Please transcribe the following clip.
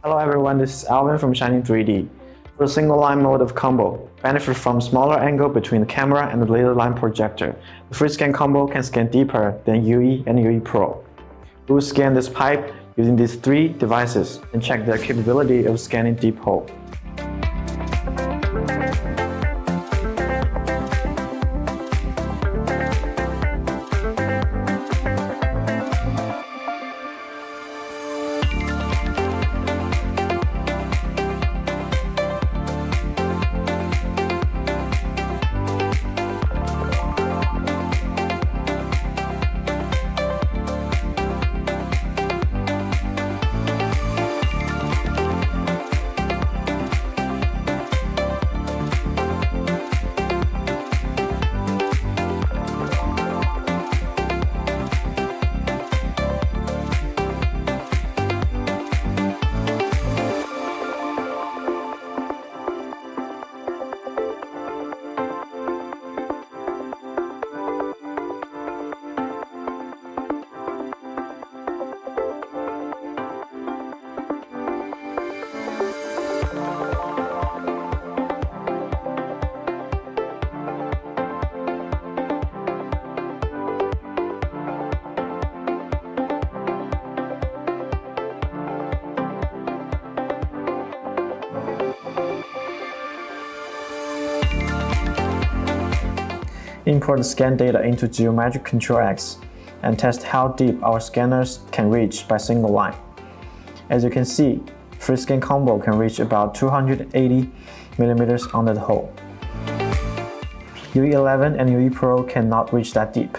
Hello everyone, this is Alvin from Shining 3D. For the single line mode of combo, benefit from smaller angle between the camera and the laser line projector. The FreeScan Combo can scan deeper than UE and UE Pro. We will scan this pipe using these three devices and check their capability of scanning deep hole. Import the scan data into Geometric Control X and test how deep our scanners can reach by single line. As you can see, FreeScan Combo can reach about 280 mm under the hole. UE11 and UE Pro cannot reach that deep.